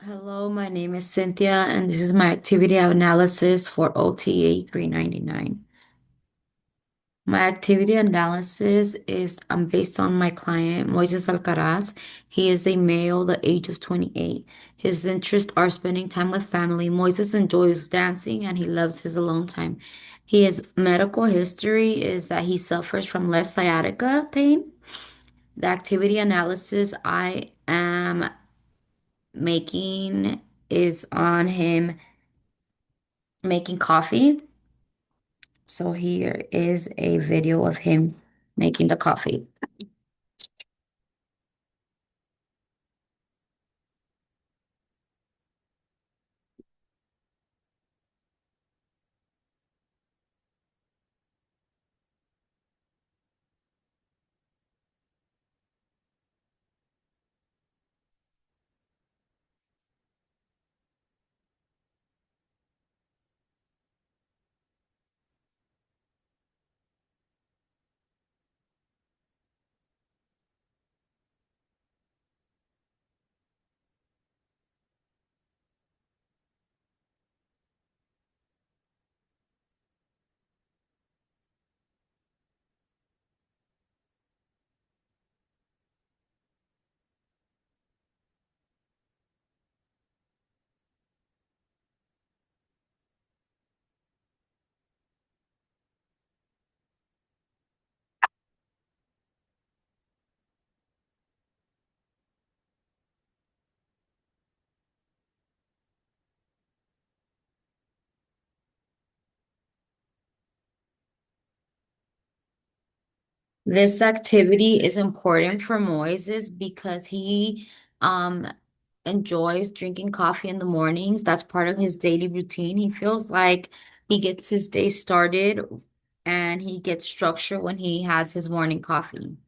Hello, my name is Cynthia, and this is my activity analysis for OTA 399. My activity analysis is based on my client, Moises Alcaraz. He is a male, the age of 28. His interests are spending time with family. Moises enjoys dancing and he loves his alone time. His medical history is that he suffers from left sciatica pain. The activity analysis I am making is on him making coffee. So here is a video of him making the coffee. This activity is important for Moises because he um enjoys drinking coffee in the mornings. That's part of his daily routine. He feels like he gets his day started and he gets structure when he has his morning coffee.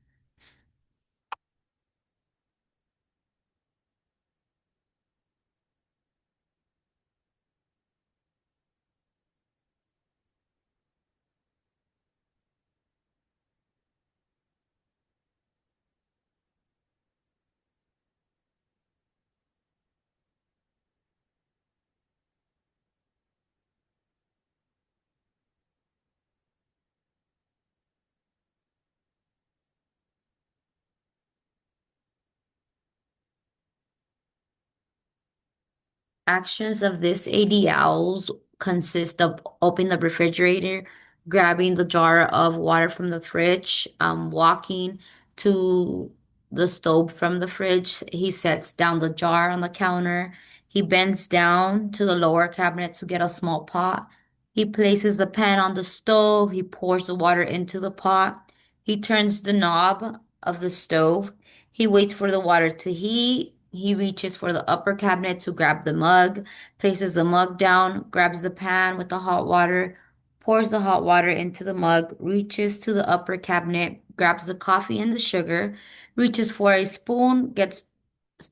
Actions of this ADLs consist of opening the refrigerator, grabbing the jar of water from the fridge, walking to the stove from the fridge. He sets down the jar on the counter. He bends down to the lower cabinet to get a small pot. He places the pan on the stove. He pours the water into the pot. He turns the knob of the stove. He waits for the water to heat. He reaches for the upper cabinet to grab the mug, places the mug down, grabs the pan with the hot water, pours the hot water into the mug, reaches to the upper cabinet, grabs the coffee and the sugar, reaches for a spoon, gets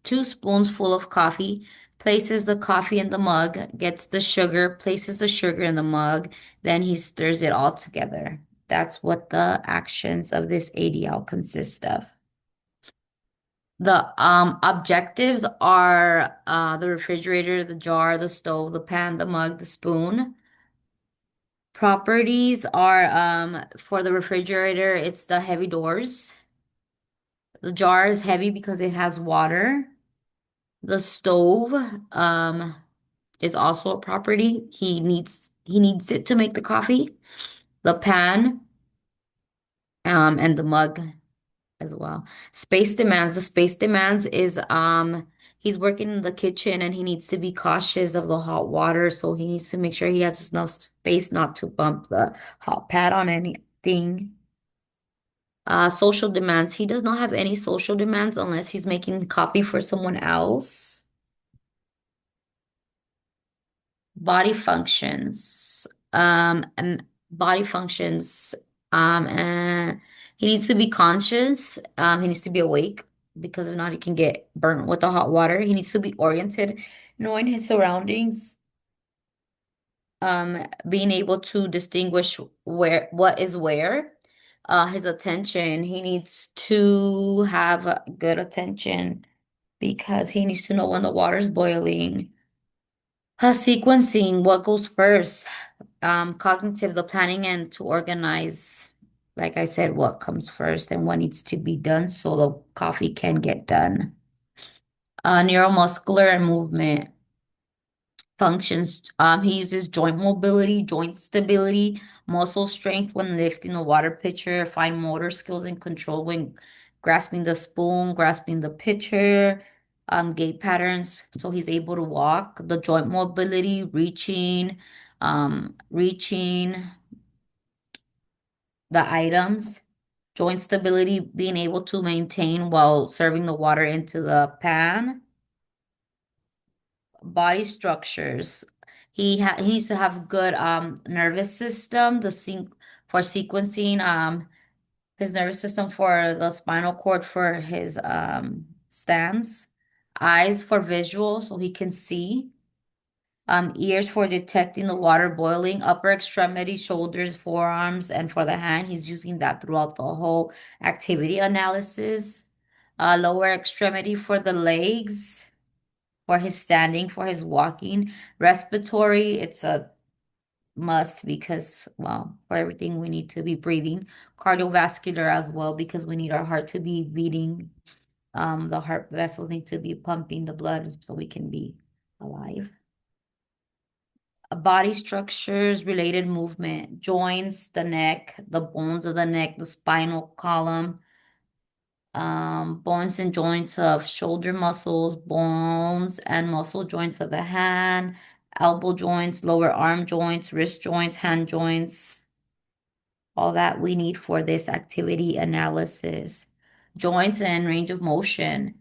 2 spoons full of coffee, places the coffee in the mug, gets the sugar, places the sugar in the mug, then he stirs it all together. That's what the actions of this ADL consist of. The objectives are the refrigerator, the jar, the stove, the pan, the mug, the spoon. Properties are for the refrigerator, it's the heavy doors. The jar is heavy because it has water. The stove um is also a property. He needs it to make the coffee. The pan and the mug as well. Space demands. The space demands is he's working in the kitchen and he needs to be cautious of the hot water, so he needs to make sure he has enough space not to bump the hot pad on anything. Social demands. He does not have any social demands unless he's making copy for someone else. Body functions. And body functions. And he needs to be conscious. He needs to be awake because if not, he can get burnt with the hot water. He needs to be oriented, knowing his surroundings, being able to distinguish what is where. His attention. He needs to have good attention because he needs to know when the water's boiling. Sequencing, what goes first? Cognitive, the planning and to organize, like I said, what comes first and what needs to be done so the coffee can get done. Neuromuscular and movement functions. He uses joint mobility, joint stability, muscle strength when lifting the water pitcher, fine motor skills and control when grasping the spoon, grasping the pitcher, gait patterns, so he's able to walk. The joint mobility, reaching the items. Joint stability, being able to maintain while serving the water into the pan. Body structures. He needs to have good nervous system, for sequencing, his nervous system for the spinal cord for his stance, eyes for visual so he can see, ears for detecting the water boiling, upper extremity, shoulders, forearms, and for the hand, he's using that throughout the whole activity analysis. Lower extremity for the legs, for his standing, for his walking. Respiratory, it's a must because, well, for everything we need to be breathing. Cardiovascular as well because we need our heart to be beating. The heart vessels need to be pumping the blood so we can be alive. Body structures, related movement, joints, the neck, the bones of the neck, the spinal column, bones and joints of shoulder muscles, bones and muscle joints of the hand, elbow joints, lower arm joints, wrist joints, hand joints, all that we need for this activity analysis. Joints and range of motion.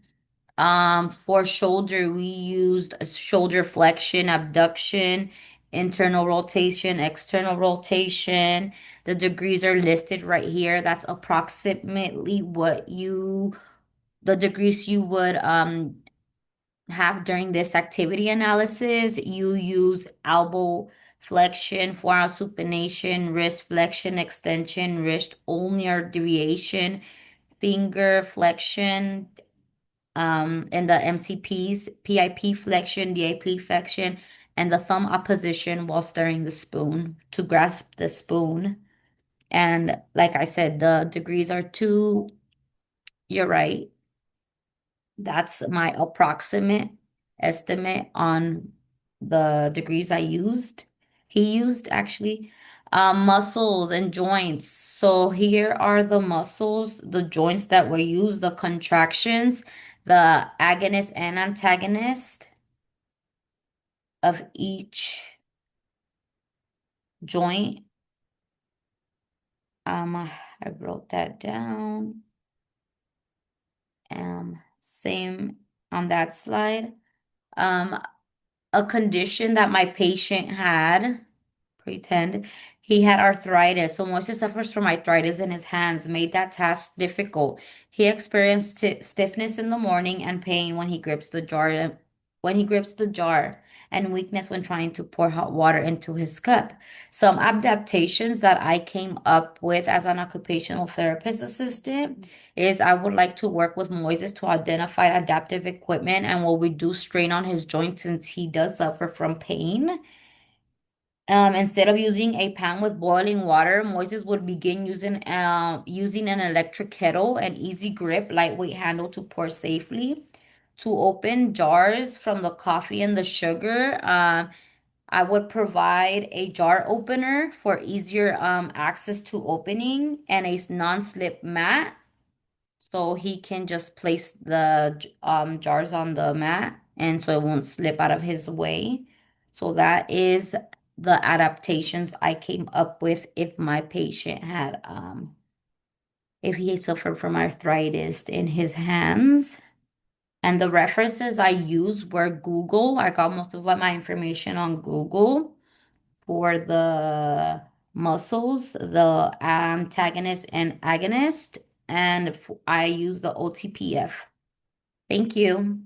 For shoulder, we used a shoulder flexion, abduction, internal rotation, external rotation. The degrees are listed right here. That's approximately the degrees you would have during this activity analysis. You use elbow flexion, forearm supination, wrist flexion, extension, wrist ulnar deviation, finger flexion, and the MCPs, PIP flexion, DIP flexion, and the thumb opposition while stirring the spoon to grasp the spoon. And like I said, the degrees are two. You're right. That's my approximate estimate on the degrees I used. He used actually muscles and joints. So here are the muscles, the joints that were used, the contractions, the agonist and antagonist of each joint. I wrote that down. Same on that slide. Um, a condition that my patient had, pretend he had arthritis. So Moise suffers from arthritis in his hands, made that task difficult. He experienced stiffness in the morning and pain when he grips the jar, and weakness when trying to pour hot water into his cup. Some adaptations that I came up with as an occupational therapist assistant is I would like to work with Moises to identify adaptive equipment and will reduce strain on his joints since he does suffer from pain. Instead of using a pan with boiling water, Moises would begin using an electric kettle, an easy grip, lightweight handle to pour safely. To open jars from the coffee and the sugar, I would provide a jar opener for easier access to opening and a non-slip mat so he can just place the jars on the mat and so it won't slip out of his way. So that is the adaptations I came up with if my patient had if he suffered from arthritis in his hands. And the references I used were Google. I got most of my information on Google for the muscles, the antagonist and agonist, and I use the OTPF. Thank you.